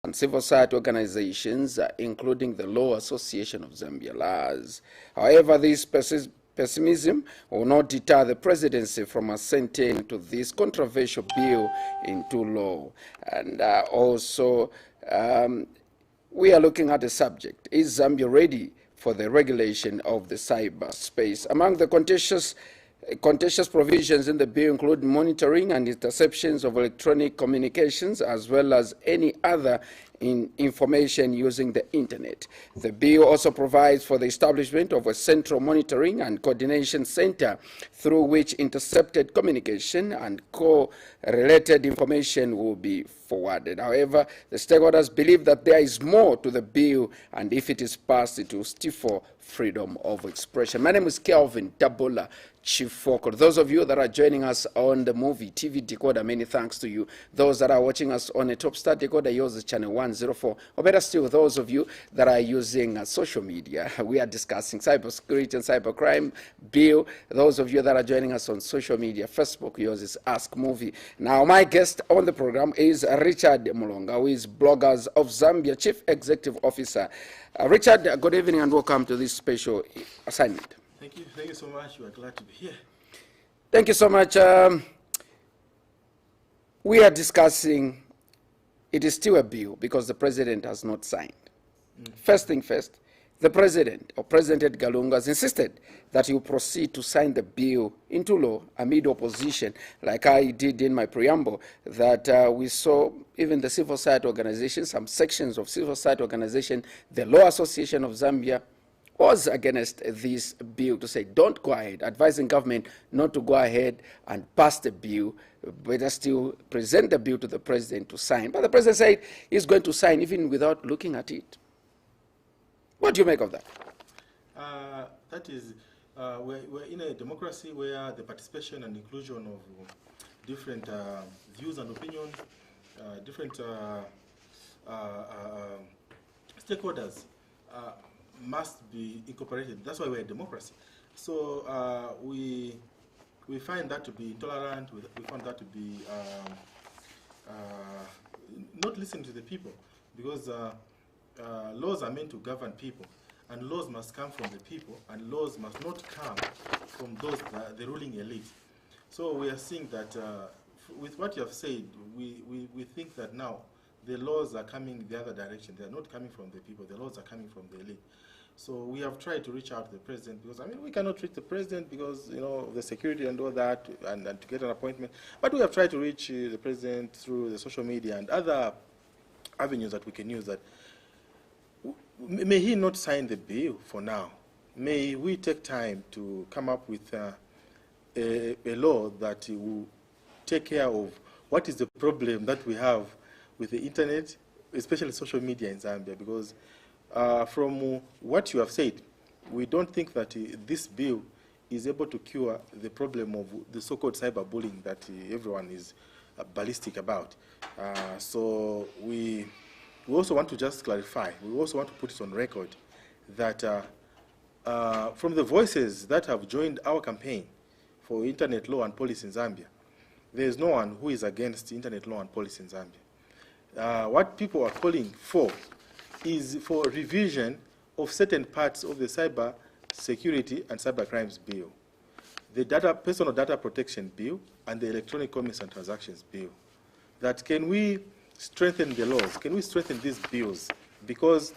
and civil society organizations, including the Law Association of Zambia, LAS. However, this pessimism will not deter the presidency from assenting to this controversial bill into law. And also, we are looking at the subject: is Zambia ready for the regulation of the cyberspace? Among the contentious provisions in the bill include monitoring and interceptions of electronic communications, as well as any other information using the internet. The bill also provides for the establishment of a central monitoring and coordination center through which intercepted communication and correlated information will be forwarded. However, the stakeholders believe that there is more to the bill, and if it is passed, it will stifle freedom of expression. My name is Kelvin Dabola Chifoko. Those of you that are joining us on the Muvi TV decoder, many thanks to you. Those that are watching us on a Top Star decoder, yours is channel 104. Or better still, those of you that are using social media, we are discussing cybersecurity and cybercrime bill. Those of you that are joining us on social media, Facebook, yours is Ask Muvi. Now, my guest on the program is Richard Mulonga, who is Bloggers of Zambia Chief Executive Officer. Richard, good evening and welcome to this special assignment. Thank you so much. We are glad to be here. Thank you so much. We are discussing, it is still a bill because the president has not signed. First thing first, the president, or President Edgar Lungu, has insisted that he will proceed to sign the bill into law amid opposition, like I did in my preamble, that we saw even the civil society organizations, some sections of civil society organization, the Law Association of Zambia, was against this bill, to say don't go ahead, advising government not to go ahead and pass the bill, but still present the bill to the president to sign. But the president said he's going to sign even without looking at it. What do you make of that? That is, we're in a democracy where the participation and inclusion of different views and opinions, different stakeholders must be incorporated. That's why we're a democracy. So we find that to be intolerant. We find that to be not listening to the people, because laws are meant to govern people, and laws must come from the people, and laws must not come from those the ruling elite. So we are seeing that with what you have said, we think that now the laws are coming the other direction. They are not coming from the people. The laws are coming from the elite. So we have tried to reach out to the president, because, I mean, we cannot reach the president because, you know, of the security and all that, and to get an appointment. But we have tried to reach the president through the social media and other avenues that we can use. That may he not sign the bill for now. May we take time to come up with a law that will take care of what is the problem that we have with the internet, especially social media in Zambia, because from what you have said, we don't think that this bill is able to cure the problem of the so-called cyberbullying that everyone is ballistic about. So we also want to just clarify, we also want to put it on record that from the voices that have joined our campaign for internet law and policy in Zambia, there is no one who is against internet law and policy in Zambia. What people are calling for is for revision of certain parts of the cyber security and cyber crimes bill, the personal data protection bill, and the electronic commerce and transactions bill. That can we strengthen the laws? Can we strengthen these bills? Because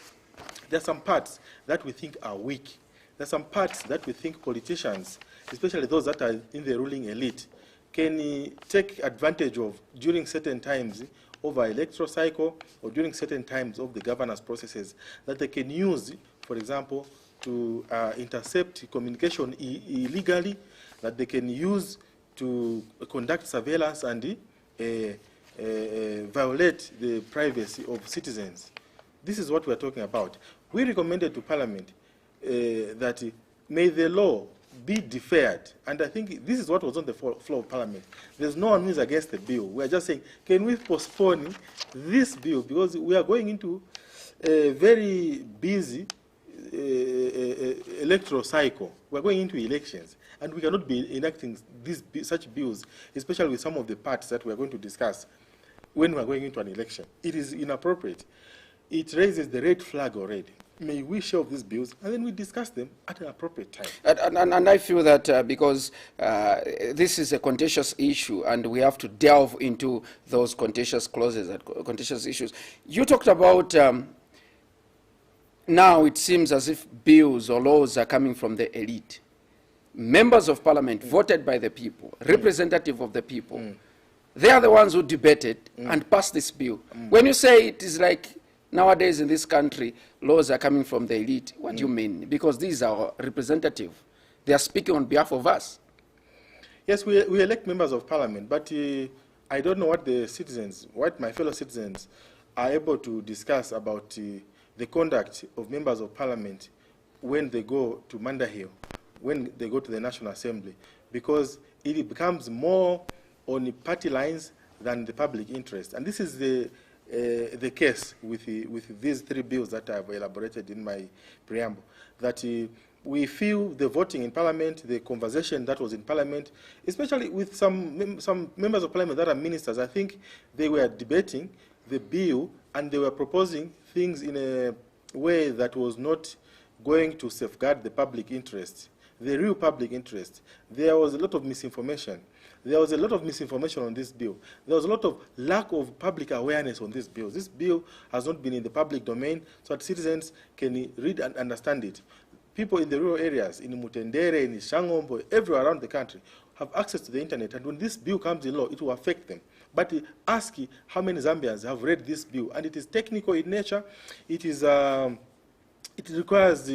there are some parts that we think are weak. There are some parts that we think politicians, especially those that are in the ruling elite, can take advantage of during certain times over electoral cycle or during certain times of the governance processes, that they can use, for example, to intercept communication illegally, that they can use to conduct surveillance and violate the privacy of citizens. This is what we're talking about. We recommended to Parliament that may the law be deferred, and I think this is what was on the floor of Parliament. There's no one who is against the bill. We are just saying, can we postpone this bill, because we are going into a very busy electoral cycle. We're going into elections, and we cannot be enacting such bills, especially with some of the parts that we're going to discuss, when we're going into an election. It is inappropriate. It raises the red flag already. May we shelve these bills and then we discuss them at an appropriate time. And I feel that because this is a contentious issue and we have to delve into those contentious clauses and contentious issues. You talked about now it seems as if bills or laws are coming from the elite. Members of parliament voted by the people, representative of the people, they are the ones who debated and passed this bill. When you say it is like nowadays in this country, laws are coming from the elite, what do you mean? Because these are representative. They are speaking on behalf of us. Yes, we elect members of parliament, but I don't know what the citizens, what my fellow citizens are able to discuss about the conduct of members of parliament when they go to Mandahill, when they go to the National Assembly, because it becomes more on the party lines than the public interest. And this is the case with these three bills that I've elaborated in my preamble, that we feel the voting in parliament, the conversation that was in parliament, especially with some members of parliament that are ministers, I think they were debating the bill and they were proposing things in a way that was not going to safeguard the public interest, the real public interest. There was a lot of misinformation. There was a lot of misinformation on this bill. There was a lot of lack of public awareness on this bill. This bill has not been in the public domain so that citizens can read and understand it. People in the rural areas, in Mutendere, in Shangombo, everywhere around the country, have access to the internet, and when this bill comes in law, it will affect them. But ask how many Zambians have read this bill, and it is technical in nature. It is it requires,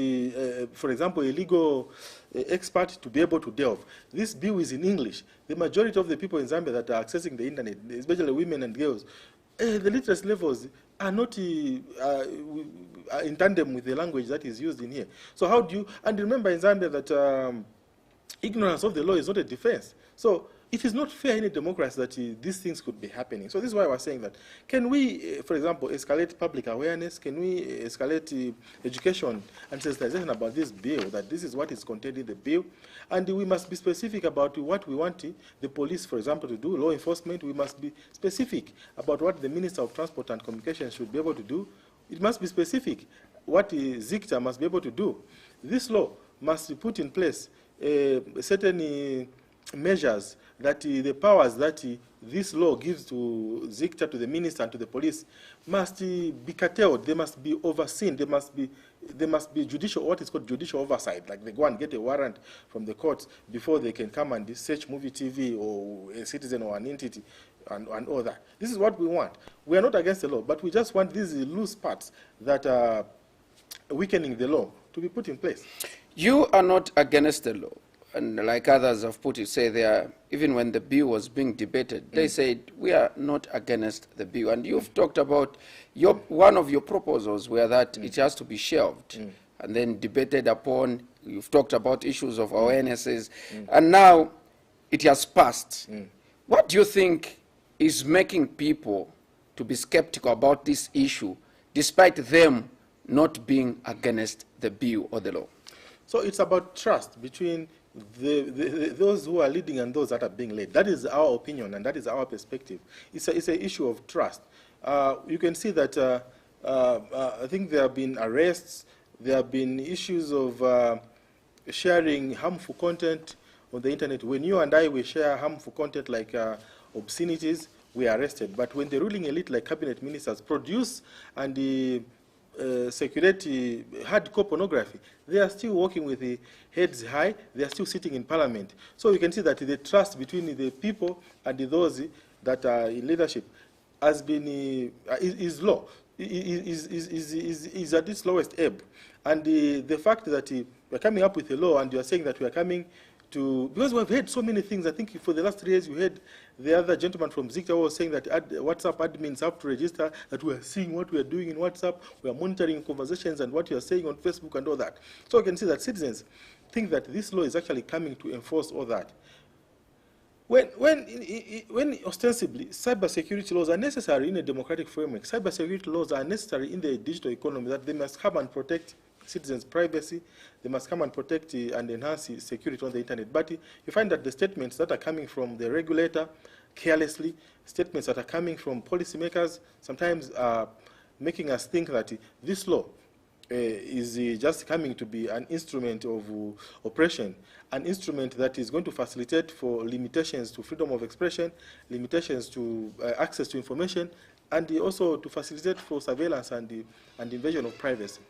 for example, a legal expert to be able to delve. This bill is in English. The majority of the people in Zambia that are accessing the internet, especially women and girls, the literacy levels are not in tandem with the language that is used in here. So how do you, and remember in Zambia that ignorance of the law is not a defense. So it is not fair in a democracy that these things could be happening. So this is why I was saying that. Can we, for example, escalate public awareness? Can we escalate education and sensitization about this bill, that this is what is contained in the bill? And we must be specific about what we want the police, for example, to do, law enforcement. We must be specific about what the Minister of Transport and Communications should be able to do. It must be specific what ZICTA must be able to do. This law must put in place certain measures that the powers that this law gives to ZICTA, to the minister, and to the police must be curtailed. They must be overseen. There must be judicial, what is called judicial oversight. Like they go and get a warrant from the courts before they can come and search Muvi TV or a citizen or an entity and all that. This is what we want. We are not against the law, but we just want these loose parts that are weakening the law to be put in place. You are not against the law. And like others have put it, say they are, even when the bill was being debated, they said, we are not against the bill. And you've talked about, one of your proposals were that it has to be shelved and then debated upon. You've talked about issues of awarenesses, and now it has passed. What do you think is making people to be skeptical about this issue, despite them not being against the bill or the law? So it's about trust between those who are leading and those that are being led. That is our opinion and that is our perspective. It's an issue of trust. You can see that I think there have been arrests, there have been issues of sharing harmful content on the internet. When you and I, we share harmful content like obscenities, we are arrested. But when the ruling elite like cabinet ministers produce and circulate hardcore pornography, they are still working with the heads high, they are still sitting in parliament. So you can see that the trust between the people and those that are in leadership has been, is low, is at its lowest ebb. And the fact that we're coming up with a law and you're saying that we are coming to, because we've heard so many things. I think for the last 3 years you heard the other gentleman from ZICTA was saying that WhatsApp admins have to register, that we are seeing what we are doing in WhatsApp, we are monitoring conversations and what you are saying on Facebook and all that. So you can see that citizens think that this law is actually coming to enforce all that. When ostensibly cybersecurity laws are necessary in a democratic framework, cybersecurity laws are necessary in the digital economy, that they must come and protect citizens' privacy, they must come and protect and enhance security on the internet. But you find that the statements that are coming from the regulator, carelessly. Statements that are coming from policymakers sometimes are making us think that this law is just coming to be an instrument of oppression, an instrument that is going to facilitate for limitations to freedom of expression, limitations to access to information, and also to facilitate for surveillance and invasion of privacy.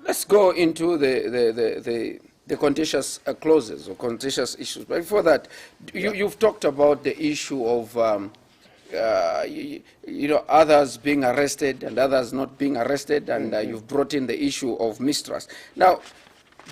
Let's go into the contentious clauses or contentious issues. But before that, you've talked about the issue of others being arrested and others not being arrested, and you've brought in the issue of mistrust. Now,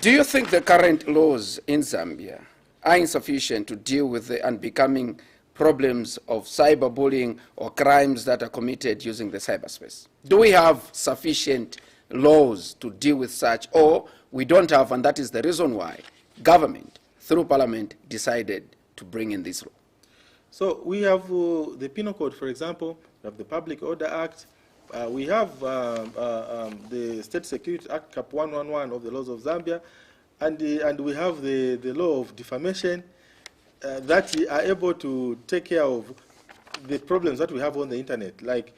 do you think the current laws in Zambia are insufficient to deal with the unbecoming problems of cyberbullying or crimes that are committed using the cyberspace? Do we have sufficient laws to deal with such, or we don't have, and that is the reason why government, through parliament, decided to bring in this law? So we have the Penal Code, for example, we have the Public Order Act, we have the State Security Act, Cap 111 of the laws of Zambia, and we have the law of defamation that are able to take care of the problems that we have on the internet, like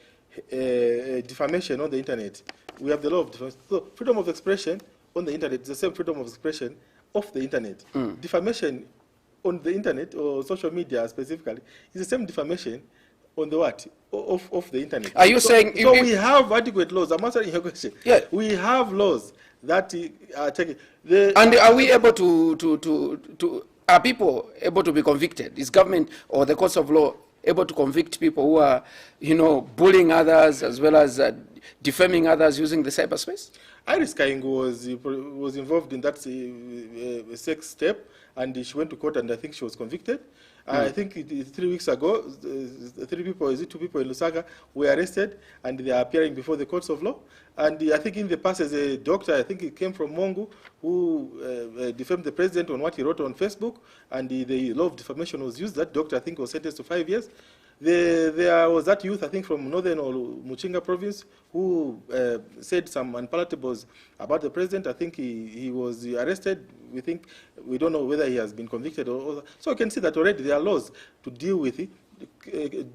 defamation on the internet. We have the law of defamation. So freedom of expression on the internet is the same freedom of expression off the internet. Defamation on the internet or social media specifically is the same defamation on the what? Off the internet. Are you saying... So we have adequate laws. I'm answering your question. Yeah. We have laws that are taking... And are we able to... Are people able to be convicted? Is government or the courts of law able to convict people who are, bullying others as well as defaming others using the cyberspace? Iris Kaingo was involved in that sex step, and she went to court, and I think she was convicted. I think 3 weeks ago, 2 people in Lusaka were arrested, and they are appearing before the courts of law. And I think in the past, as a doctor, I think it came from Mongu, who defamed the president on what he wrote on Facebook, and the law of defamation was used. That doctor, I think, was sentenced to 5 years. There was that youth, I think, from northern or Muchinga province, who said some unpalatables about the president. I think he was arrested. We don't know whether he has been convicted or so you can see that already there are laws to deal with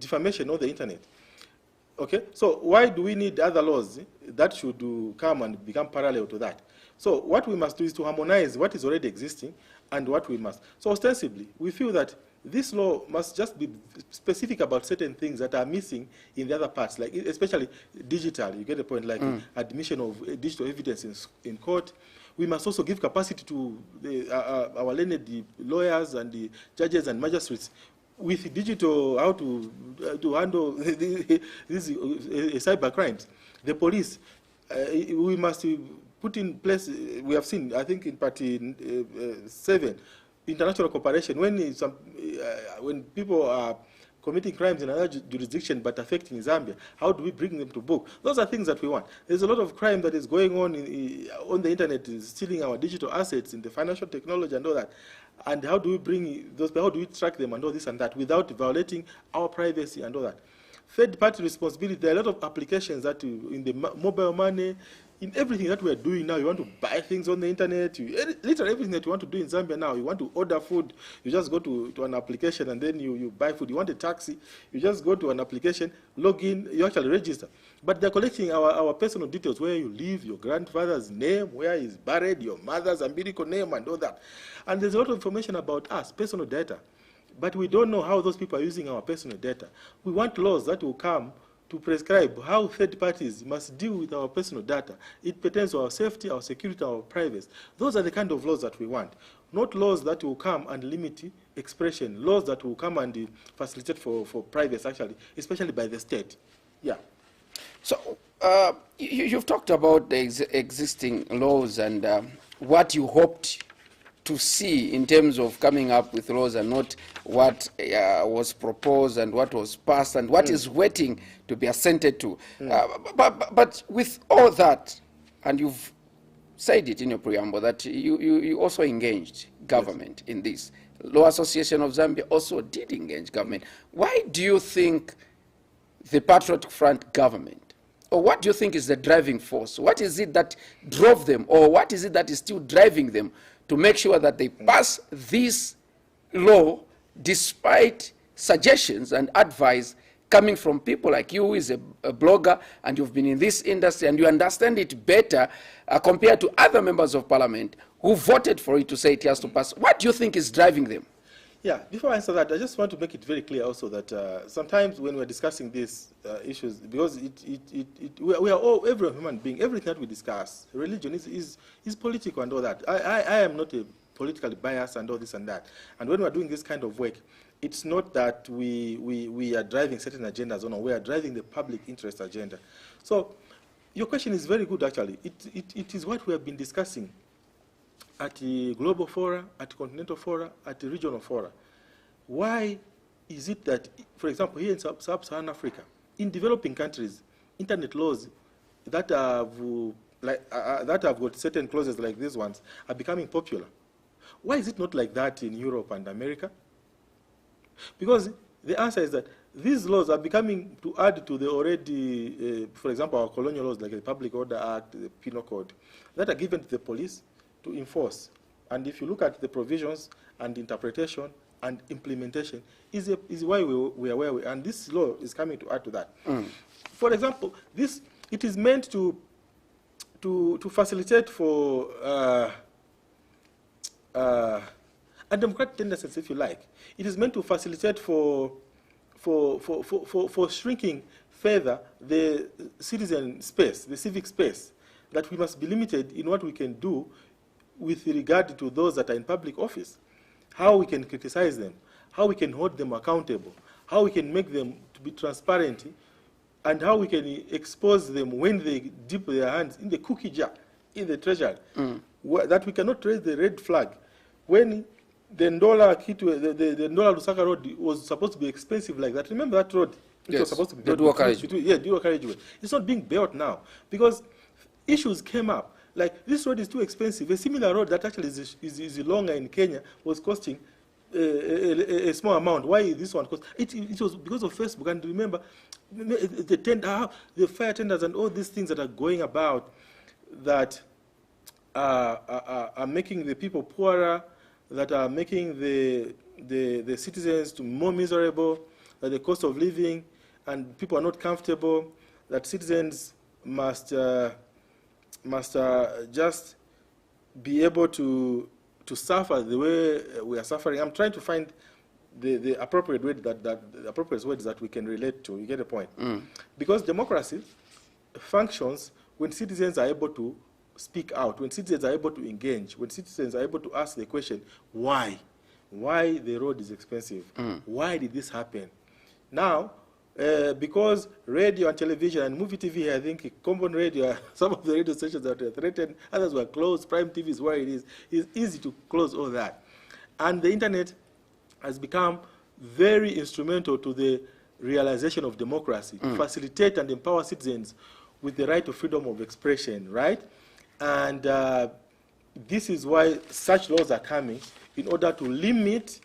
defamation on the internet. Okay, so why do we need other laws that should come and become parallel to that? So what we must do is to harmonize what is already existing and what we must. So ostensibly, we feel that this law must just be specific about certain things that are missing in the other parts, like especially digital. You get the point, like admission of digital evidence in court. We must also give capacity to our learned lawyers and the judges and magistrates with digital, how to handle these cyber crimes. The police, we must put in place, we have seen, I think in part 7, international cooperation. When people are committing crimes in another jurisdiction but affecting Zambia, how do we bring them to book? Those are things that we want. There's a lot of crime that is going on the internet, stealing our digital assets in the financial technology and all that. And how do we bring those, how do we track them and all this and that without violating our privacy and all that? Third-party responsibility, there are a lot of applications that in the mobile money, in everything that we are doing now. You want to buy things on the internet, literally everything that you want to do in Zambia now. You want to order food, you just go to an application and then you buy food. You want a taxi, you just go to an application, log in, you actually register. But they're collecting our personal details, where you live, your grandfather's name, where he's buried, your mother's umbilical name and all that. And there's a lot of information about us, personal data. But we don't know how those people are using our personal data. We want laws that will come to prescribe how third parties must deal with our personal data. It pertains to our safety, our security, our privacy. Those are the kind of laws that we want. Not laws that will come and limit expression. Laws that will come and facilitate for privacy, actually, especially by the state. Yeah. So you've talked about the existing laws and what you hoped to see in terms of coming up with laws, and not what was proposed and what was passed and what is waiting to be assented to. But with all that, and you've said it in your preamble, that you also engaged government in this. Law Association of Zambia also did engage government. Why do you think the Patriotic Front government, or what do you think is the driving force? What is it that drove them, or what is it that is still driving them to make sure that they pass this law despite suggestions and advice coming from people like you, who is a blogger, and you've been in this industry, and you understand it better compared to other members of parliament who voted for it to say it has to pass. What do you think is driving them? Yeah, before I answer that, I just want to make it very clear also that sometimes when we're discussing these issues, because we are all, every human being, everything that we discuss, religion is political and all that. I am not a politically biased and all this and that. And when we're doing this kind of work, it's not that we are driving certain agendas, no, we are driving the public interest agenda. So your question is very good, actually. It is what we have been discussing at the global fora, at the continental fora, at the regional fora. Why is it that, for example, here in sub-Saharan Africa, in developing countries, internet laws that have got certain clauses like these ones are becoming popular? Why is it not like that in Europe and America? Because the answer is that these laws are becoming to add to the already, for example, our colonial laws like the Public Order Act, the Penal Code, that are given to the police to enforce. And if you look at the provisions and interpretation and implementation, is why we are where we are. And this law is coming to add to that. For example, it is meant to facilitate for a democratic tendencies, if you like. It is meant to facilitate for shrinking further the citizen space, the civic space, that we must be limited in what we can do with regard to those that are in public office, how we can criticize them, how we can hold them accountable, how we can make them to be transparent, and how we can expose them when they dip their hands in the cookie jar, in the treasury, that we cannot raise the red flag. When the Ndola Lusaka road was supposed to be expensive like that, remember that road? It was supposed to be built dual carriageway. It's not being built now because issues came up. Like, this road is too expensive. A similar road that actually is longer in Kenya was costing a small amount. Why this one cost? It was because of Facebook. And remember, the fire tenders and all these things that are going about that are making the people poorer, that are making the citizens to more miserable, that the cost of living and people are not comfortable, that citizens must just be able to suffer the way we are suffering. I'm trying to find the appropriate way the appropriate words that we can relate to. You get the point? Because democracy functions when citizens are able to speak out, when citizens are able to engage, when citizens are able to ask the question, why? Why the road is expensive? Why did this happen? Now, because radio and television and movie TV, I think common radio, some of the radio stations that were threatened, others were closed, Prime TV is where it is. It's easy to close all that. And the internet has become very instrumental to the realization of democracy, to facilitate and empower citizens with the right to freedom of expression, right? And this is why such laws are coming, in order to limit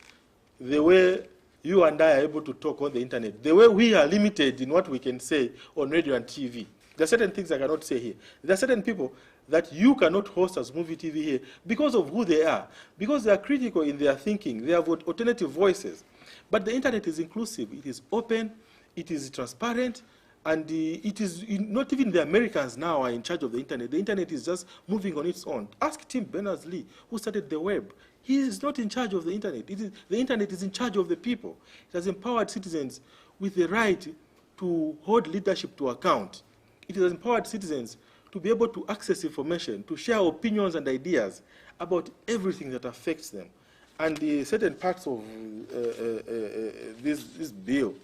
the way you and I are able to talk on the internet, the way we are limited in what we can say on radio and TV. There are certain things I cannot say here. There are certain people that you cannot host as movie TV here because of who they are, because they are critical in their thinking. They have alternative voices. But the internet is inclusive. It is open. It is transparent. And it is not even the Americans now are in charge of the internet. The internet is just moving on its own. Ask Tim Berners-Lee, who started the web. He is not in charge of the internet. The internet is in charge of the people. It has empowered citizens with the right to hold leadership to account. It has empowered citizens to be able to access information, to share opinions and ideas about everything that affects them. And the certain parts of this bill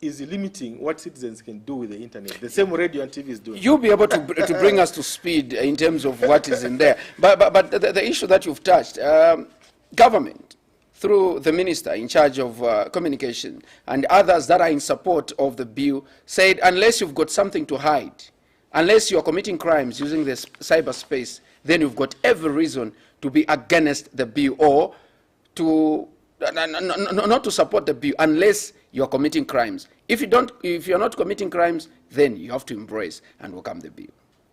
is limiting what citizens can do with the internet. The same radio and TV is doing. You'll be able to bring us to speed in terms of what is in there. But the issue that you've touched, government, through the minister in charge of communication and others that are in support of the bill, said unless you've got something to hide, unless you're committing crimes using the cyberspace, then you've got every reason to be against the bill or to not to support the bill unless you're committing crimes. If you're not committing crimes, then you have to embrace and welcome the bill.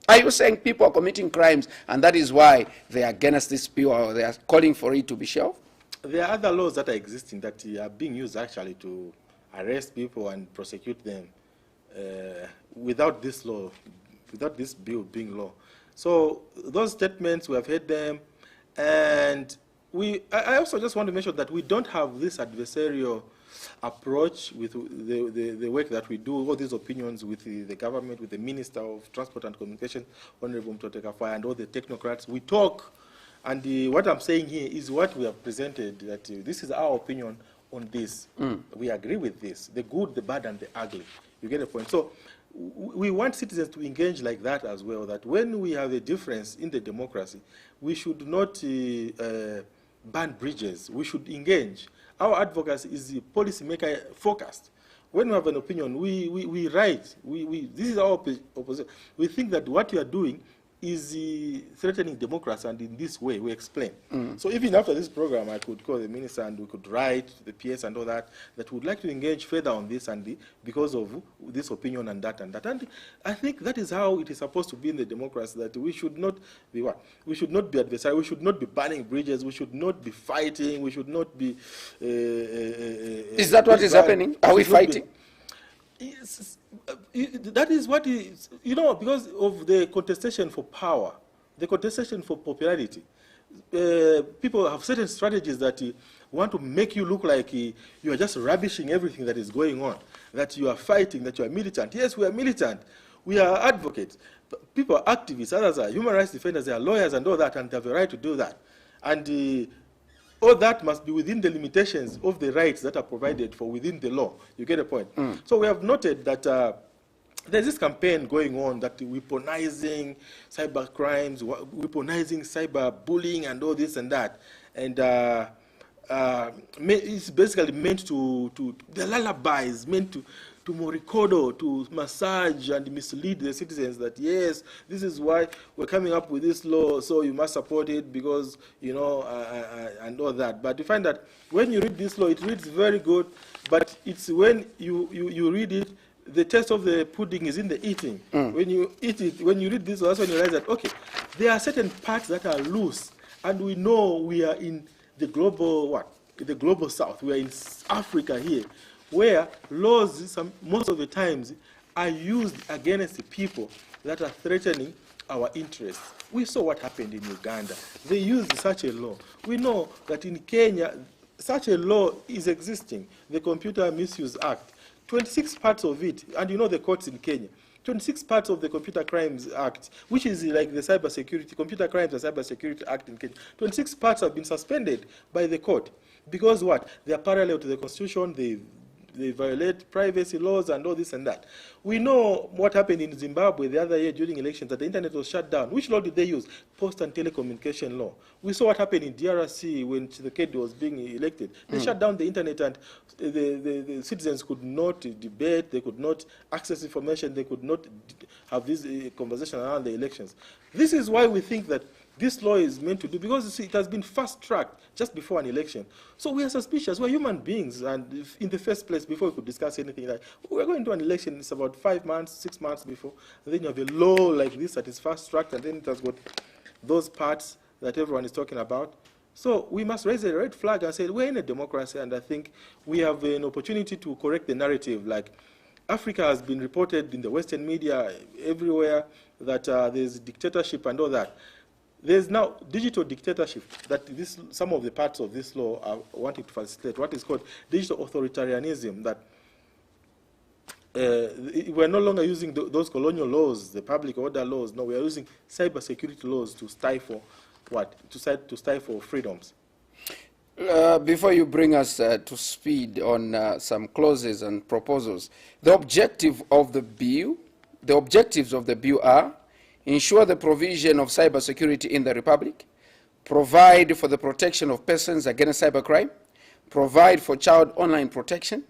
Are you saying people are committing crimes and that is why they are against this bill or they are calling for it to be shelved? there are other laws that are existing that are being used actually to arrest people and prosecute them without this law, without this bill being law. So those statements, we have heard them, and I also just want to mention that we don't have this adversarial approach with the work that we do, all these opinions with the government, with the Minister of Transport and Communication, Honorable Mtotekafaya, and all the technocrats. We talk, and what I'm saying here is what we have presented, that this is our opinion on this. We agree with this, the good, the bad, and the ugly. You get the point? So we want citizens to engage like that as well, that when we have a difference in the democracy, we should not burn bridges. We should engage. Our advocacy is policymaker focused. When we have an opinion, we write. This is our opposition. We think that what you are doing is threatening democracy, and in this way we explain. So even after this program, I could call the minister and we could write the PS and all that would like to engage further on this, and because of this opinion and that and that. And I think that is how it is supposed to be in the democracy, that we should not be what? We should not be adversarial, we should not be burning bridges, we should not be fighting, we should not be... is that what is happening? Are we fighting? That is what is, because of the contestation for power, the contestation for popularity. People have certain strategies that want to make you look like you are just rubbishing everything that is going on, that you are fighting, that you are militant. Yes, we are militant. We are advocates. People are activists. Others are human rights defenders. They are lawyers and all that, and they have a right to do that. And all that must be within the limitations of the rights that are provided for within the law. You get the point? So we have noted that there's this campaign going on that weaponizing cyber crimes, weaponizing cyber bullying and all this and that. And it's basically meant to the lullabies meant to moricodo, to massage and mislead the citizens that, yes, this is why we're coming up with this law, so you must support it because, and all that. But you find that when you read this law, it reads very good, but it's when you read it, the taste of the pudding is in the eating. When you eat it, when you read this, that's when you realize that, okay, there are certain parts that are loose, and we know we are in the global, the global south. We are in Africa here, where laws, most of the times, are used against the people that are threatening our interests. We saw what happened in Uganda. They used such a law. We know that in Kenya, such a law is existing, the Computer Misuse Act. 26 parts of it, and the courts in Kenya, 26 parts of the Computer Crimes Act, which is like the Cybersecurity, Computer Crimes and Cybersecurity Act in Kenya, 26 parts have been suspended by the court. Because what? They are parallel to the Constitution, they violate privacy laws and all this and that. We know what happened in Zimbabwe the other year during elections, that the internet was shut down. Which law did they use? Post and telecommunication law. We saw what happened in DRC when Tshisekedi was being elected. They shut down the internet, and the citizens could not debate, they could not access information, they could not have this conversation around the elections. This is why we think that this law is meant to do, because it has been fast-tracked just before an election. So we are suspicious. We're human beings, and in the first place, before we could discuss anything like, we're going to an election, it's about 5 months, 6 months before, and then you have a law like this that is fast-tracked, and then it has got those parts that everyone is talking about. So we must raise a red flag and say, we're in a democracy, and I think we have an opportunity to correct the narrative. Like, Africa has been reported in the Western media everywhere that there's dictatorship and all that. There's now digital dictatorship that some of the parts of this law are wanting to facilitate, what is called digital authoritarianism, that we're no longer using those colonial laws, the public order laws. No, we are using cyber security laws to stifle what? To stifle freedoms. Before you bring us to speed on some clauses and proposals, the objectives of the bill are: ensure the provision of cybersecurity in the Republic, provide for the protection of persons against cybercrime, provide for child online protection,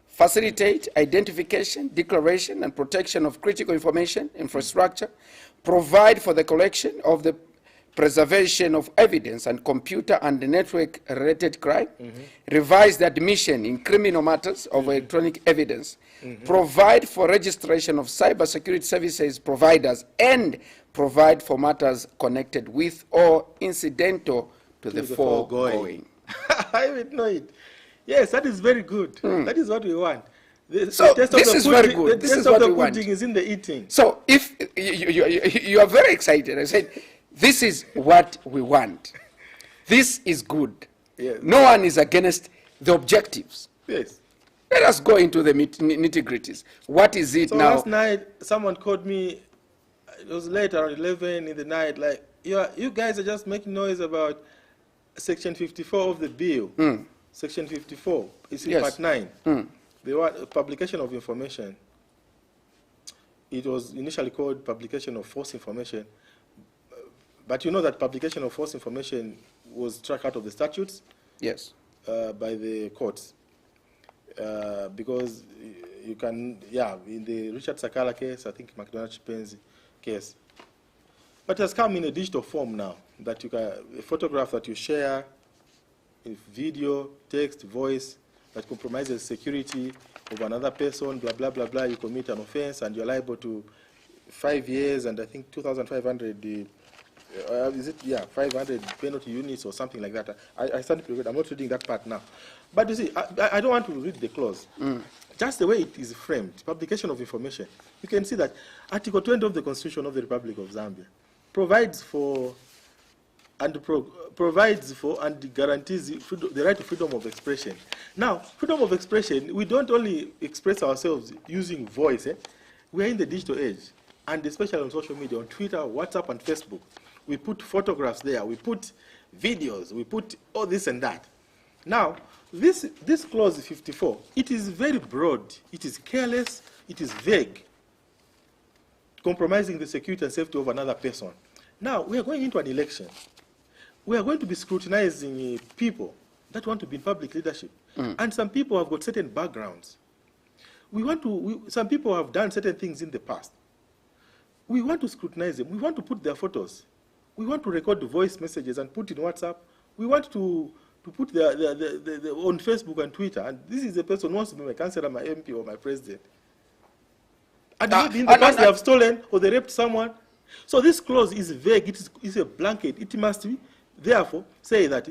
facilitate identification, declaration, and protection of critical information infrastructure, provide for the collection of the preservation of evidence and computer and network-related crime, revise the admission in criminal matters of electronic evidence, provide for registration of cybersecurity services providers, and provide for matters connected with or incidental to the foregoing. I would know it. Yes, that is very good. That is what we want. So this is very good. This is what we want. The pudding is in the eating. So if you are very excited, I said, this is what we want. This is good. Yes. No one is against the objectives. Yes. Let us go into the nitty-gritties. What is it so now? Last night, someone called me. It was late, around 11 in the night. Like, you guys are just making noise about Section 54 of the bill. Section 54. It's in Part 9. The publication of information. It was initially called publication of false information. But you know that publication of false information was struck out of the statutes. Yes. By the courts. Because you can, in the Richard Sakala case, I think McDonald-Chipenzi case. But it has come in a digital form now, that you can, a photograph that you share, video, text, voice, that compromises security of another person, blah, blah, blah, blah, you commit an offense and you're liable to 5 years and I think 2,500, 500 penalty units or something like that. I stand to regret. I'm not reading that part now. But you see, I don't want to read the clause. Just the way it is framed, publication of information, you can see that Article 20 of the Constitution of the Republic of Zambia provides for and guarantees the right to freedom of expression. Now, freedom of expression, we don't only express ourselves using voice. We are in the digital age, and especially on social media, on Twitter, WhatsApp, and Facebook. We put photographs there, we put videos, we put all this and that. Now, this clause 54, it is very broad, it is careless, it is vague, compromising the security and safety of another person. Now, we are going into an election. We are going to be scrutinizing people that want to be in public leadership. And some people have got certain backgrounds. Some people have done certain things in the past. We want to scrutinize them. We want to put their photos. We want to record the voice messages and put in WhatsApp. We want to put on Facebook and Twitter. And this is a person who wants to be my councillor, my MP, or my president. And maybe in the past they have stolen or they raped someone. So this clause is vague. It is a blanket. It must be, therefore, say that,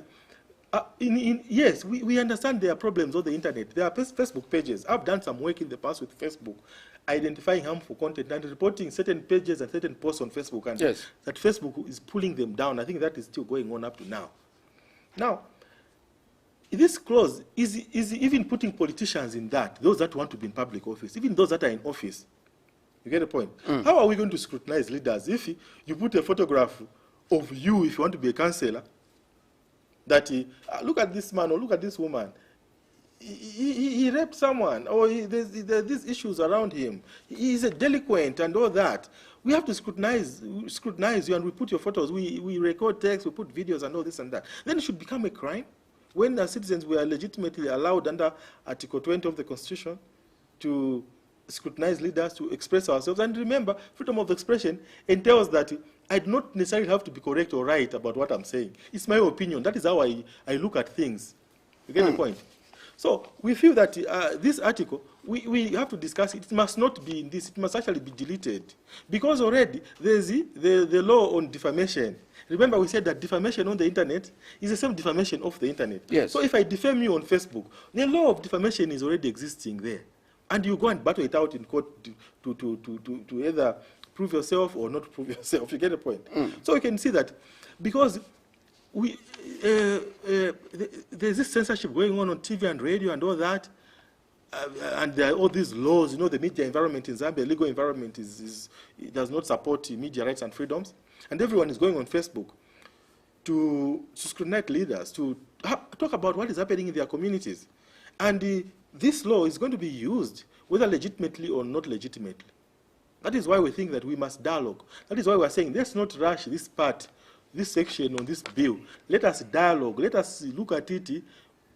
yes, we understand there are problems on the internet. There are Facebook pages. I've done some work in the past with Facebook, identifying harmful content and reporting certain pages and certain posts on Facebook, and that Facebook is pulling them down. I think that is still going on up to now. Now, this clause is even putting politicians in that, those that want to be in public office, even those that are in office. You get the point? How are we going to scrutinize leaders if you put a photograph of you, if you want to be a councillor, that look at this man or look at this woman, he raped someone, or there's these issues around him, he's a delinquent and all that. We have to scrutinize you, and we put your photos, we record text, we put videos and all this and that. Then it should become a crime. When as citizens we are legitimately allowed under Article 20 of the Constitution to scrutinize leaders, to express ourselves. And remember, freedom of expression entails that I do not necessarily have to be correct or right about what I'm saying. It's my opinion. That is how I look at things. You get the point? So we feel that this article, we have to discuss it. It must not be in this. It must actually be deleted. Because already there's the law on defamation. Remember, we said that defamation on the internet is the same defamation off the internet. Yes. So if I defame you on Facebook, the law of defamation is already existing there. And you go and battle it out in court to either prove yourself or not prove yourself. You get the point? So you can see that because there's this censorship going on TV and radio and all that, and there are all these laws. You know, the media environment in Zambia, legal environment it does not support media rights and freedoms, and everyone is going on Facebook to scrutinize leaders, to talk about what is happening in their communities, and this law is going to be used, whether legitimately or not legitimately. That is why we think that we must dialogue. That is why we're saying, let's not rush this part, this section on this bill. Let us dialogue. Let us look at it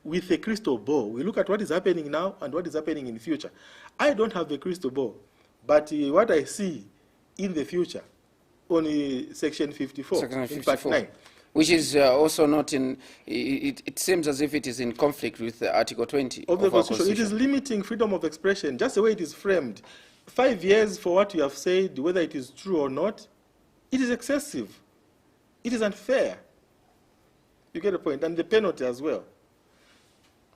with a crystal ball. We look at what is happening now and what is happening in the future. I don't have a crystal ball, but what I see in the future on Section 54, in Part 9, which is also not in, it seems as if it is in conflict with Article 20 of the Constitution. It is limiting freedom of expression, just the way it is framed. 5 years for what you have said, whether it is true or not, it is excessive. It is unfair. You get the point. And the penalty as well.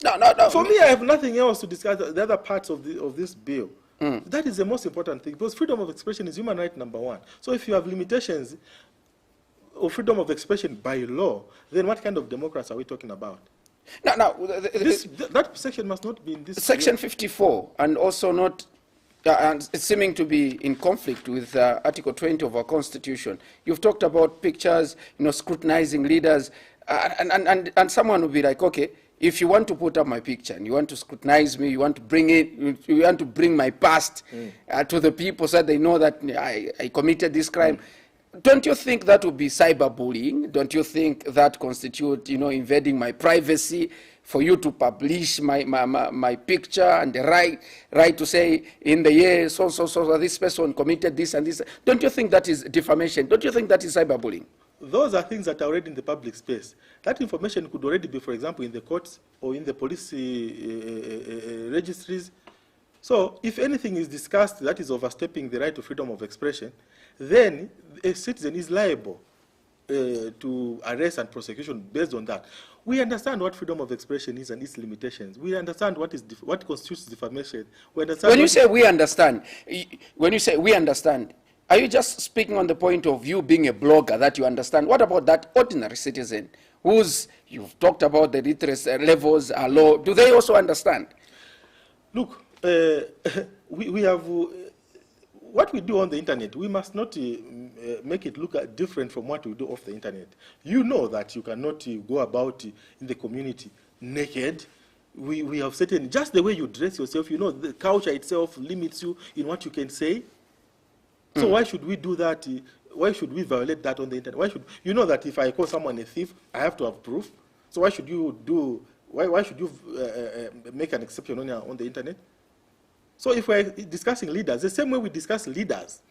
No. For me, I have nothing else to discuss the other parts of this bill. That is the most important thing, because freedom of expression is human right number one. So if you have limitations of freedom of expression by law, then what kind of democrats are we talking about? That section must not be in this. Section 54, and also not, and it's seeming to be in conflict with Article 20 of our Constitution. You've talked about pictures, scrutinizing leaders, and someone will be like, okay, if you want to put up my picture and you want to scrutinize me, you want to bring you want to bring my past to the people so that they know that I committed this crime. Don't you think that would be cyberbullying? Don't you think that constitute, invading my privacy for you to publish my picture and the right to say in the year so this person committed this and this? Don't you think that is defamation? Don't you think that is cyberbullying? Those are things that are already in the public space. That information could already be, for example, in the courts or in the police registries. So if anything is discussed that is overstepping the right to freedom of expression, then a citizen is liable to arrest and prosecution based on that. We understand what freedom of expression is and its limitations. We understand what constitutes defamation. We understand when you say we understand, are you just speaking on the point of you being a blogger that you understand? What about that ordinary citizen you've talked about the literacy levels are low? Do they also understand? Look, we have what we do on the internet. We must not make it look different from what we do off the internet. You know that you cannot go about in the community naked. We have certain, just the way you dress yourself, the culture itself limits you in what you can say. So why should we do that? Why should we violate that on the internet? Why should you know that if I call someone a thief, I have to have proof? So why should you do? Why should you make an exception on the internet? So if we're discussing leaders, the same way we discuss leaders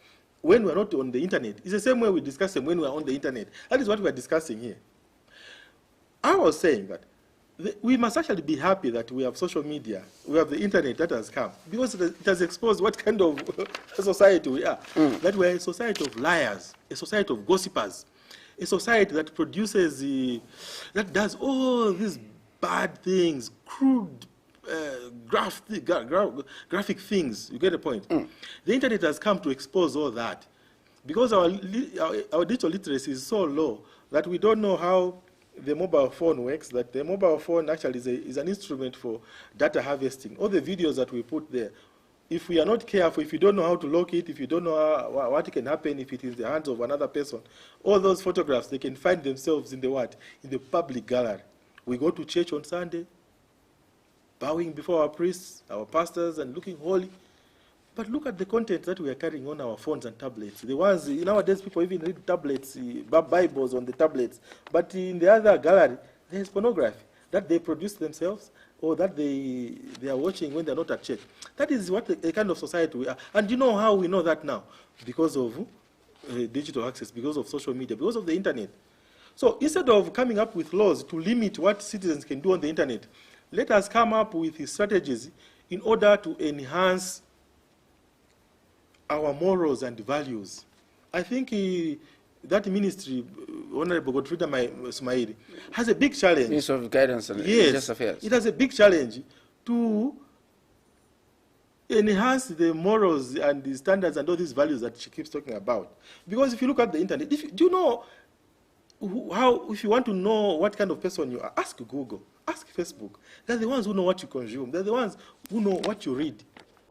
when we're not on the internet, it's the same way we discuss them when we're on the internet. That is what we're discussing here. I was saying that we must actually be happy that we have social media, we have the internet that has come, because it has exposed what kind of society we are. That we're a society of liars, a society of gossipers, a society that produces, that does all these bad things, crude, graphic things. You get the point? The internet has come to expose all that, because our digital literacy is so low that we don't know how the mobile phone works, that the mobile phone actually is an instrument for data harvesting. All the videos that we put there, if we are not careful, if you don't know how to lock it, if you don't know what can happen if it is in the hands of another person, all those photographs, they can find themselves in the what? In the public gallery. We go to church on Sunday, bowing before our priests, our pastors, and looking holy. But look at the content that we are carrying on our phones and tablets. The ones, nowadays people even read tablets, Bibles on the tablets. But in the other gallery, there's pornography that they produce themselves or that they are watching when they're not at church. That is what a kind of society we are. And you know how we know that now? Because of digital access, because of social media, because of the internet. So instead of coming up with laws to limit what citizens can do on the internet, let us come up with strategies in order to enhance our morals and values. I think that ministry, Honorable Godfrida Sumaili, has a big challenge. Minister of Guidance and Justice Affairs. It has a big challenge to enhance the morals and the standards and all these values that she keeps talking about. Because if you look at the internet, do you know if you want to know what kind of person you are, ask Google, ask Facebook. They're the ones who know what you consume. They're the ones who know what you read,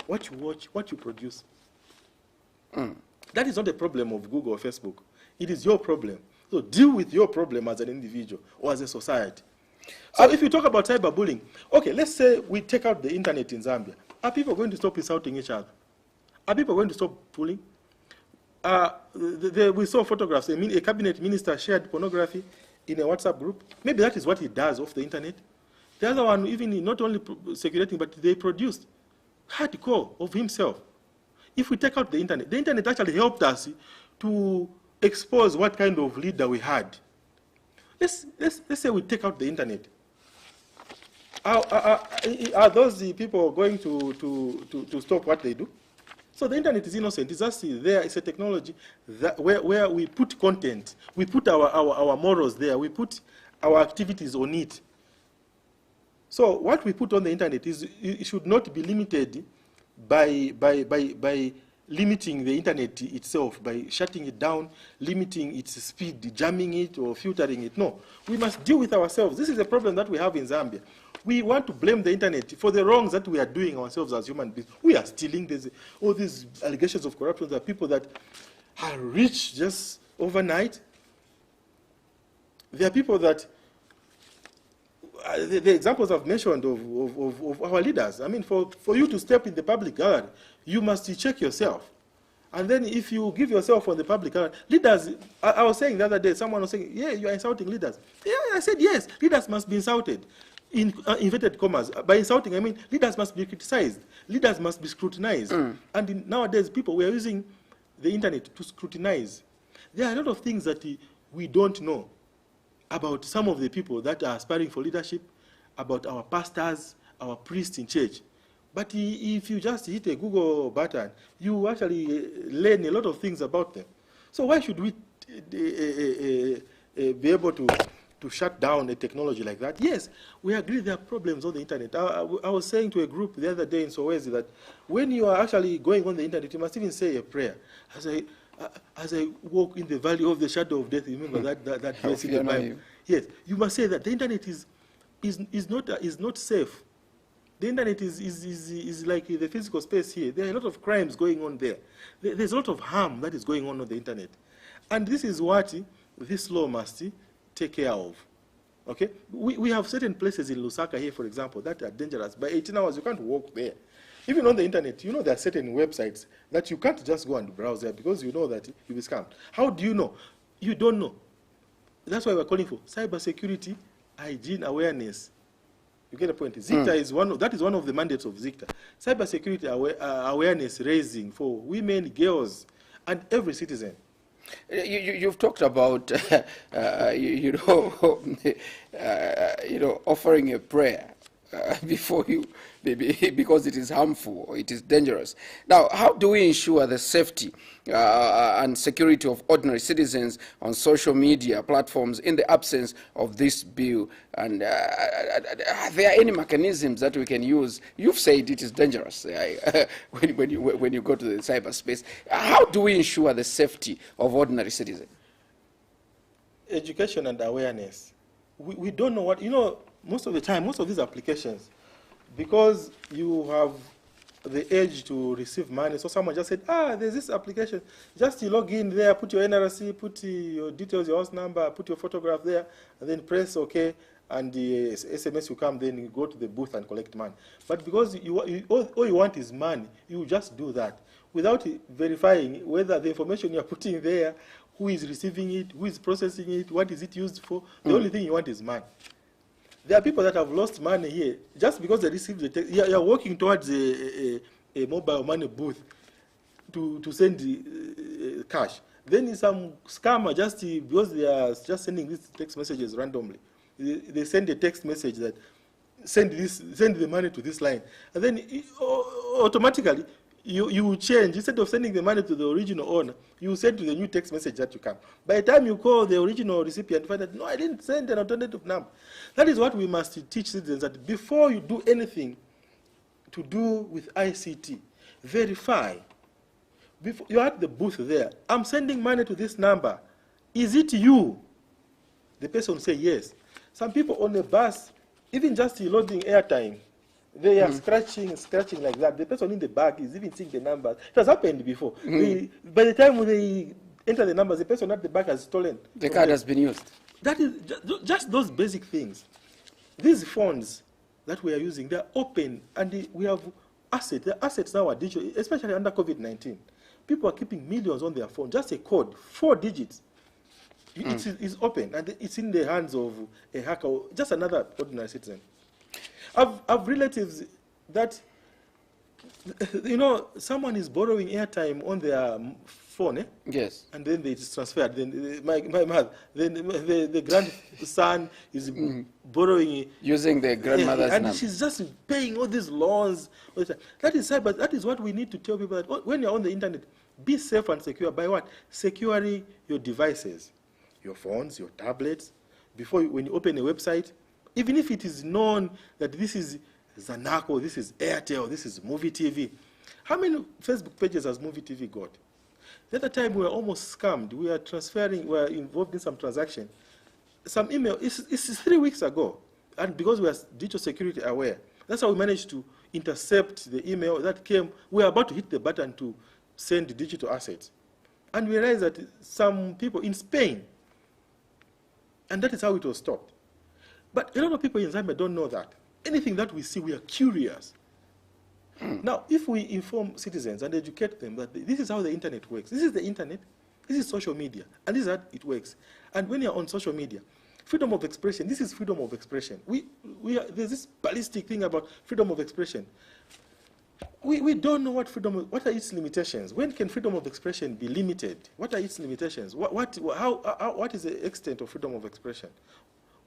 what you watch, what you produce. That is not a problem of Google or Facebook. It is your problem. So deal with your problem as an individual or as a society. So if you talk about cyberbullying, okay, let's say we take out the internet in Zambia. Are people going to stop insulting each other? Are people going to stop bullying? We saw photographs. A cabinet minister shared pornography in a WhatsApp group. Maybe that is what he does off the internet. The other one, even not only circulating, but they produced hardcore of himself. If we take out the internet actually helped us to expose what kind of leader we had. Let's say we take out the internet. Are those the people going to stop what they do? So the internet is innocent. It's just there. It's a technology that where we put content, we put our morals there, we put our activities on it. So what we put on the internet is, it should not be limited by limiting the internet itself, by shutting it down, limiting its speed, jamming it, or filtering it. No, we must deal with ourselves. This is a problem that we have in Zambia. We want to blame the internet for the wrongs that we are doing ourselves as human beings. We are stealing. There's all these allegations of corruption. There are people that are rich just overnight. There are people that, the examples I've mentioned of our leaders. I mean, for you to step in the public gallery, you must check yourself. And then if you give yourself on the public gallery, leaders, I was saying the other day, someone was saying, yeah, you are insulting leaders. Yeah, I said, yes, leaders must be insulted. In inverted commas. By insulting, I mean leaders must be criticized. Leaders must be scrutinized. And nowadays, people, we are using the internet to scrutinize. There are a lot of things that we don't know about some of the people that are aspiring for leadership, about our pastors, our priests in church. But if you just hit a Google button, you actually learn a lot of things about them. So why should we be able to shut down a technology like that? Yes, we agree there are problems on the internet. I was saying to a group the other day in Sowezi that when you are actually going on the internet, you must even say a prayer. As I walk in the valley of the shadow of death, remember that verse in the Bible? Yes, you must say that the internet is not safe. The internet is like the physical space here. There are a lot of crimes going on there. There's a lot of harm that is going on the internet. And this is what this law must take care of. Okay? We have certain places in Lusaka here, for example, that are dangerous. By 18 hours, you can't walk there. Even on the internet, you know there are certain websites that you can't just go and browse there because you know that you'll be scammed. How do you know? You don't know. That's why we're calling for cybersecurity, hygiene awareness. You get the point? ZICTA is one of the mandates of ZICTA. Cybersecurity awareness raising for women, girls, and every citizen. You've talked about, offering a prayer before you, because it is harmful or it is dangerous. Now, how do we ensure the safety and security of ordinary citizens on social media platforms in the absence of this bill? And are there any mechanisms that we can use? You've said it is dangerous when you go to the cyberspace. How do we ensure the safety of ordinary citizens? Education and awareness. We don't know what, most of the time, most of these applications, because you have the urge to receive money, so someone just said, there's this application, just you log in there, put your NRC, put your details, your house number, put your photograph there, and then press OK, and the SMS will come, then you go to the booth and collect money. But because all you want is money, you just do that without verifying whether the information you're putting there, who is receiving it, who is processing it, what is it used for. The only thing you want is money. There are people that have lost money here just because they received the text. You're walking towards a mobile money booth to send the cash. Then some scammer, just because they are just sending these text messages randomly, they send a text message that send the money to this line, and then automatically you will change. Instead of sending the money to the original owner, you will send to the new text message that you come. By the time you call the original recipient, you find that, no, I didn't send an alternative number. That is what we must teach citizens, that before you do anything to do with ICT, verify. Before you're at the booth there, I'm sending money to this number. Is it you? The person will say yes. Some people on the bus, even just loading airtime, they are scratching like that. The person in the bag is even seeing the numbers. It has happened before. By the time when they enter the numbers, the person at the back has stolen. The card has been used. That is just those basic things. These phones that we are using, they are open, and we have assets. The assets now are digital, especially under COVID-19. People are keeping millions on their phone. Just a code, 4 digits. It's open, and it's in the hands of a hacker, or just another ordinary citizen. I've relatives that, someone is borrowing airtime on their phone, Yes. and then they just transferred. Then my mother, then the grandson is borrowing, Using the grandmother's and number. she's just paying all these loans. That is cyber. That is what we need to tell people, that when you're on the internet, be safe and secure. By what? Securing your devices, your phones, your tablets. When you open a website, Even if it is known that this is Zanaco, this is Airtel, this is Muvi TV. How many Facebook pages has Muvi TV got? The other time we were almost scammed. We are transferring, we are involved in some transaction. Some email, it's 3 weeks ago. And because we are digital security aware, that's how we managed to intercept the email that came. We were about to hit the button to send the digital assets. And we realized that some people in Spain, and that is how it was stopped. But a lot of people in Zambia don't know that. Anything that we see, we are curious. Now, if we inform citizens and educate them that this is how the internet works, this is the internet, this is social media, and this is how it works. And when you're on social media, freedom of expression, this is freedom of expression. There's this ballistic thing about freedom of expression. We don't know what what are its limitations? When can freedom of expression be limited? What are its limitations? What is the extent of freedom of expression?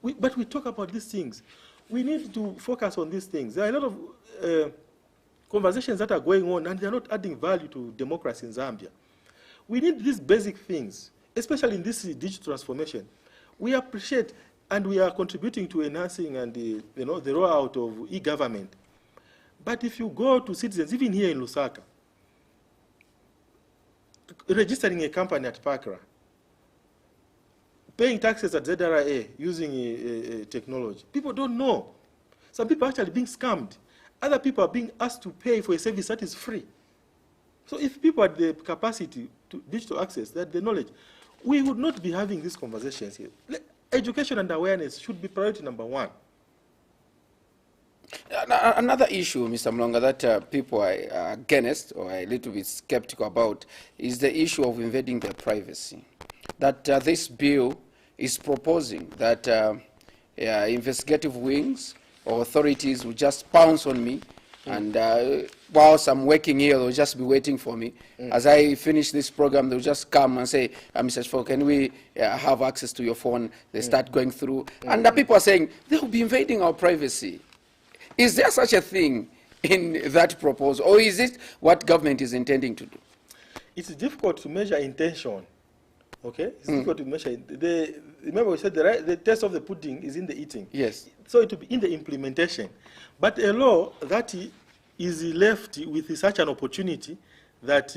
But we talk about these things. We need to focus on these things. There are a lot of conversations that are going on, and they're not adding value to democracy in Zambia. We need these basic things, especially in this digital transformation. We appreciate, and we are contributing to enhancing and the rollout of e-government. But if you go to citizens, even here in Lusaka, registering a company at Pakra, paying taxes at ZRA using technology, people don't know. Some people are actually being scammed. Other people are being asked to pay for a service that is free. So if people had the capacity to digital access, that the knowledge, we would not be having these conversations here. Education and awareness should be priority number one. Another issue, Mr. Mulonga, that people are against or a little bit skeptical about is the issue of invading their privacy. That this bill is proposing that investigative wings or authorities will just pounce on me, and whilst I'm working here, they'll just be waiting for me. As I finish this program, they'll just come and say, Mr. Chifo, can we have access to your phone? They start going through. And the people are saying, they'll be invading our privacy. Is there such a thing in that proposal, or is it what government is intending to do? It's difficult to measure intention. Okay, it's difficult to measure. Remember, we said the taste of the pudding is in the eating. Yes. So it will be in the implementation. But a law that is left with such an opportunity that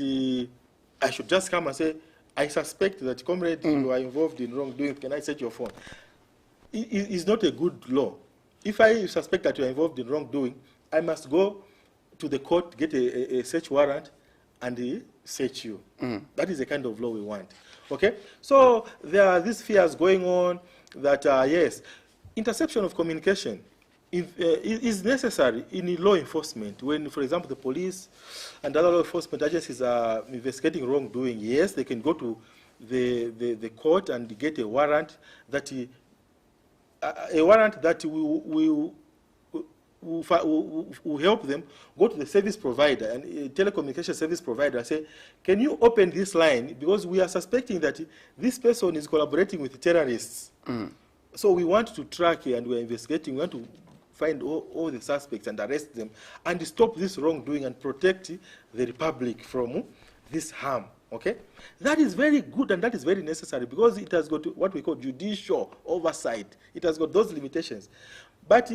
I should just come and say, I suspect that, comrade, you are involved in wrongdoing, can I search your phone? It is not a good law. If I suspect that you are involved in wrongdoing, I must go to the court, get a search warrant, and search you. That is the kind of law we want. Okay? So there are these fears going on that, yes, interception of communication is necessary in law enforcement. When, for example, the police and other law enforcement agencies are investigating wrongdoing, yes, they can go to the court and get a warrant that will help them go to the service provider and telecommunication service provider and say, can you open this line, because we are suspecting that this person is collaborating with terrorists. So we want to track and we're investigating, we want to find all the suspects and arrest them and stop this wrongdoing and protect the republic from this harm. Okay? That is very good and that is very necessary because it has got what we call judicial oversight. It has got those limitations. But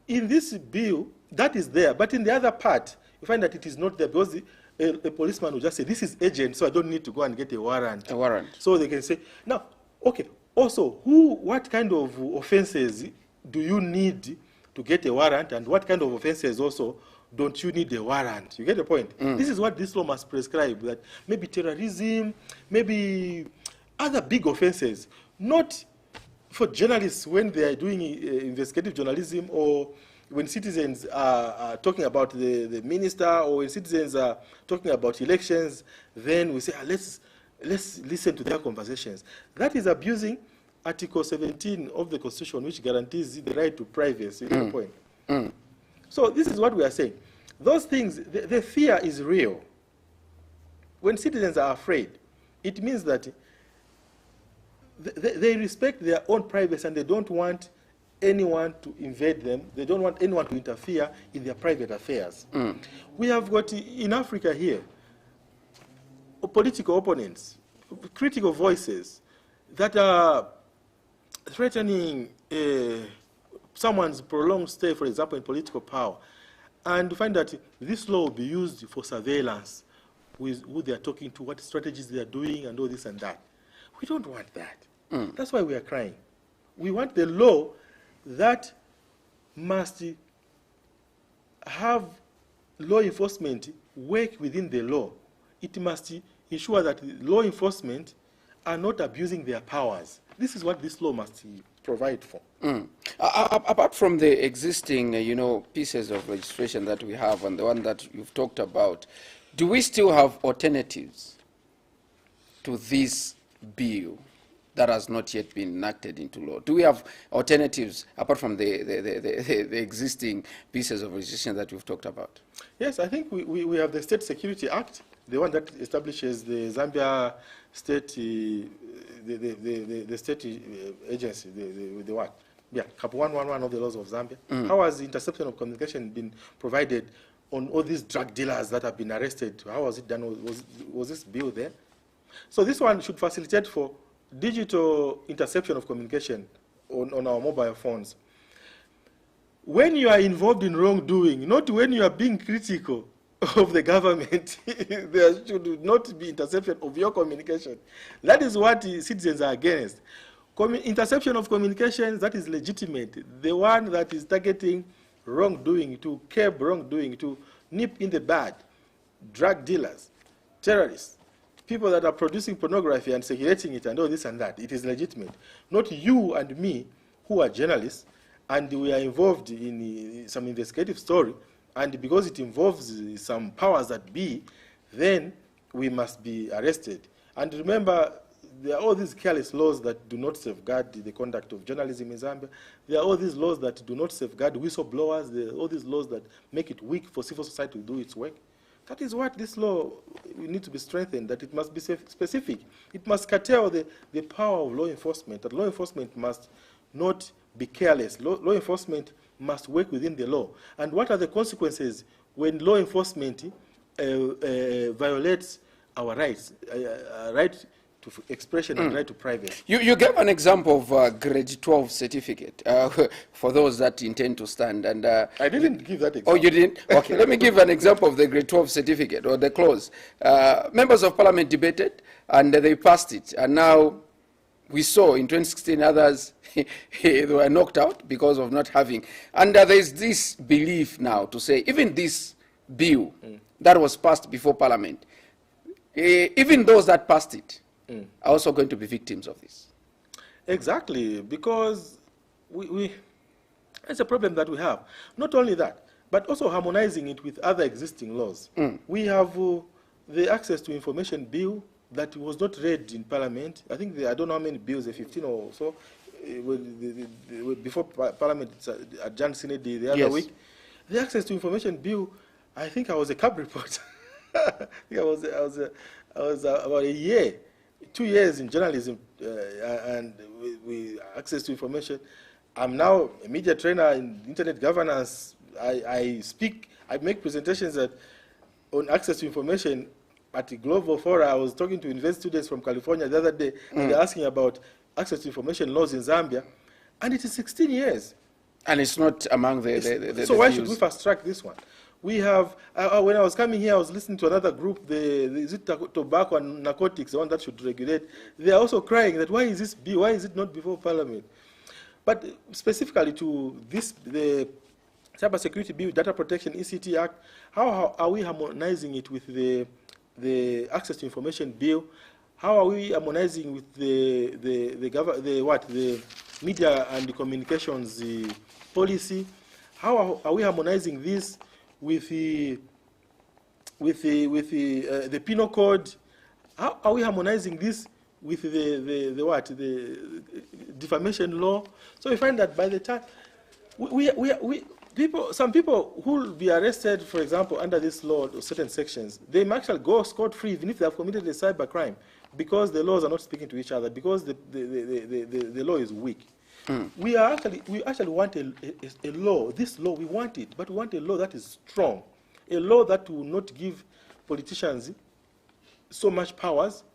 in this bill, that is there. But in the other part, you find that it is not there because a policeman will just say, this is urgent, so I don't need to go and get a warrant. A warrant. So they can say, now, okay, also, what kind of offenses do you need to get a warrant, and what kind of offenses also don't you need a warrant? You get the point? This is what this law must prescribe, that maybe terrorism, maybe other big offenses, not for journalists when they are doing investigative journalism, or when citizens are talking about the minister, or when citizens are talking about elections, then we say, let's listen to their conversations. That is abusing Article 17 of the Constitution, which guarantees the right to privacy. You get the point? So this is what we are saying. Those things, the fear is real. When citizens are afraid, it means that they respect their own privacy and they don't want anyone to invade them. They don't want anyone to interfere in their private affairs. We have got in Africa here political opponents, critical voices that are threatening someone's prolonged stay, for example, in political power, and you find that this law will be used for surveillance with who they are talking to, what strategies they are doing, and all this and that. We don't want that. That's why we are crying. We want the law that must have law enforcement work within the law. It must ensure that law enforcement are not abusing their powers. This is what this law must provide for. Apart from the existing, pieces of legislation that we have and the one that you've talked about, do we still have alternatives to this bill that has not yet been enacted into law? Do we have alternatives apart from the existing pieces of legislation that we've talked about? Yes, I think we have the State Security Act, the one that establishes the Zambia state, the state agency, the what? Yeah, Cap 111 of the laws of Zambia. How has the interception of communication been provided on all these drug dealers that have been arrested? How was it done? Was this bill there? So this one should facilitate for digital interception of communication on our mobile phones. When you are involved in wrongdoing, not when you are being critical of the government, there should not be interception of your communication. That is what citizens are against. Interception of communications, that is legitimate. The one that is targeting wrongdoing, to curb wrongdoing, to nip in the bud, drug dealers, terrorists, people that are producing pornography and circulating it and all this and that, it is legitimate. Not you and me, who are journalists, and we are involved in some investigative story, and because it involves some powers that be, then we must be arrested. And remember, there are all these careless laws that do not safeguard the conduct of journalism in Zambia. There are all these laws that do not safeguard whistleblowers. There are all these laws that make it weak for civil society to do its work. That is what this law needs to be strengthened, that it must be specific. It must curtail the power of law enforcement, that law enforcement must not be careless. Law enforcement must work within the law. And what are the consequences when law enforcement violates our rights, right to expression and right to privacy? You gave an example of grade 12 certificate for those that intend to stand. And I didn't give that example. Oh, you didn't? Okay, let me give an example of the grade 12 certificate or the clause. Members of parliament debated and they passed it. And now we saw in 2016 others, they were knocked out because of not having. And there's this belief now to say, even this bill that was passed before parliament, even those that passed it are also going to be victims of this. Exactly, because it's a problem that we have. Not only that, but also harmonizing it with other existing laws. We have the Access to Information Bill that was not read in Parliament. I think I don't know how many bills, 15 or so, before Parliament adjourned Senate the other week. The Access to Information Bill, I think I was a cab reporter. I think I was about a year, 2 years in journalism, and we access to information. I'm now a media trainer in internet governance. I make presentations on access to information at the Global Forum. I was talking to university students from California the other day, and they're asking about access to information laws in Zambia, and it is 16 years. And it's not among the so why should we fast track this one? We have, when I was coming here, I was listening to another group, is it tobacco and narcotics, the one that should regulate. They are also crying that why is this bill, why is it not before Parliament? But specifically to this, the Cyber Security Bill, Data Protection ECT Act, how are we harmonizing it with the Access to Information Bill? How are we harmonizing with the Media and Communications policy? How are we harmonizing this with the penal code? How are we harmonizing this with the defamation law? So we find that by the time some people who will be arrested, for example, under this law or certain sections, they may actually go scot-free even if they have committed a cyber crime, because the laws are not speaking to each other, because the law is weak. We actually want a law. This law, we want it, but we want a law that is strong, a law that will not give politicians so much powers,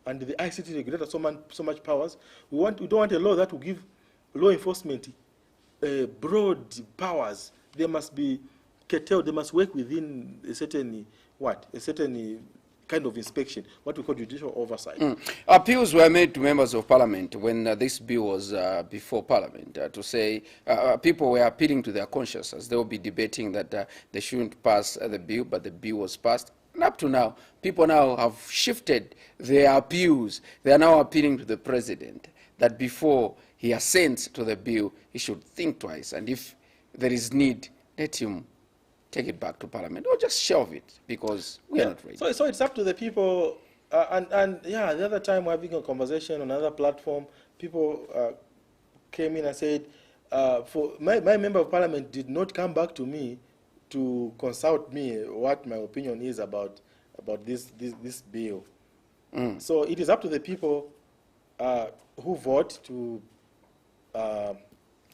and the ICT regulator so much powers. We don't want a law that will give law enforcement broad powers. They must be curtailed. They must work within a certain kind of inspection, what we call judicial oversight. Appeals were made to members of parliament when this bill was before parliament to say people were appealing to their consciences. They will be debating that they shouldn't pass the bill, but the bill was passed. And up to now, people now have shifted their appeals. They are now appealing to the president that before he assents to the bill, he should think twice. And if there is need, let him take it back to parliament or just shelve it because we are not ready. So it's up to the people. And yeah, the other time we're having a conversation on another platform, people came in and said, for my member of parliament did not come back to me to consult me what my opinion is about this bill. So it is up to the people who vote to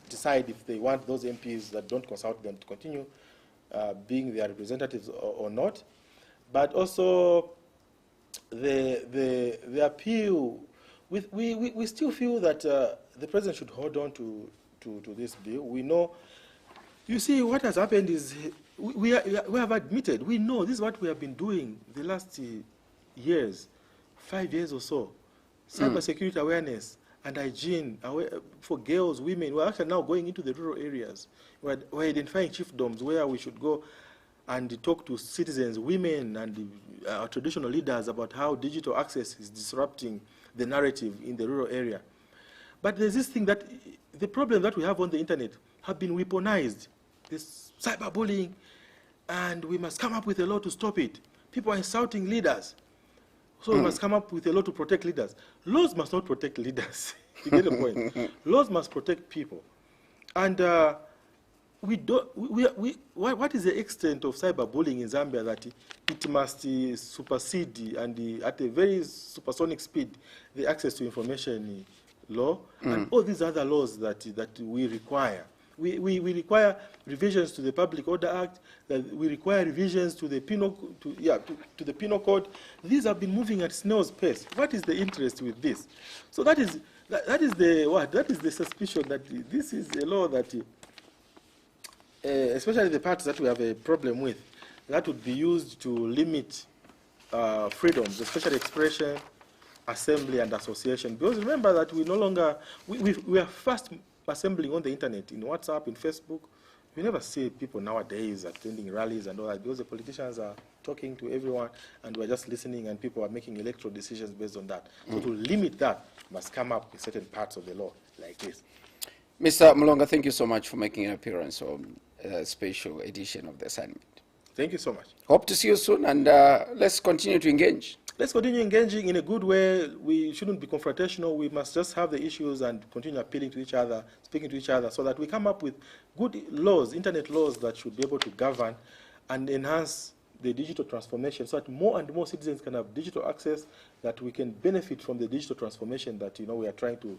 decide if they want those MPs that don't consult them to continue being their representatives or not. But also the appeal, we still feel that the president should hold on to this bill. We know, you see, what has happened is we have admitted, we know this is what we have been doing the last years, 5 years or so. Cybersecurity awareness and hygiene for girls, women. We're actually now going into the rural areas. We're identifying chiefdoms where we should go and talk to citizens, women, and our traditional leaders about how digital access is disrupting the narrative in the rural area. But there's this thing that the problem that we have on the internet have been weaponized, this cyberbullying, and we must come up with a law to stop it. People are insulting leaders. So we must come up with a law to protect leaders. Laws must not protect leaders. You get the point? Laws must protect people. And what is the extent of cyberbullying in Zambia that it must supersede and at a very supersonic speed the access to information law and all these other laws that we require? We require revisions to the Public Order Act. That we require revisions to the penal to the penal code. These have been moving at snail's pace. What is the interest with this? So that is the suspicion that this is a law that, especially the parts that we have a problem with, that would be used to limit freedoms, especially expression, assembly, and association. Because remember that we no longer we are fast assembling on the internet, in WhatsApp, in Facebook. You never see people nowadays attending rallies and all that because the politicians are talking to everyone and we're just listening and people are making electoral decisions based on that. So to limit that, must come up with certain parts of the law like this. Mr. Mulonga, thank you so much for making an appearance on a special edition of the assignment. Thank you so much. Hope to see you soon, and let's continue to engage. Let's continue engaging in a good way. We shouldn't be confrontational. We must just have the issues and continue appealing to each other, speaking to each other, so that we come up with good laws, internet laws that should be able to govern and enhance the digital transformation so that more and more citizens can have digital access, that we can benefit from the digital transformation that we are trying to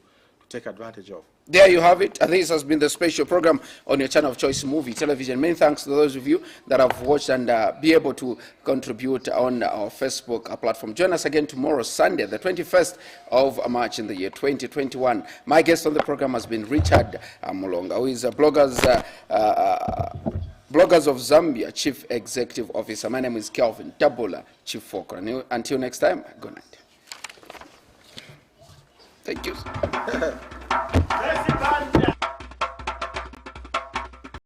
take advantage of. There you have it. This has been the special program on your channel of choice, Muvi Television. Many thanks to those of you that have watched and be able to contribute on our Facebook platform. Join us again tomorrow, Sunday, the 21st of March in the year 2021. My guest on the program has been Richard Mulonga, who is Bloggers of Zambia Chief Executive Officer. My name is Kelvin Tabula, Chief Fokker. Until next time, good night. Thank you.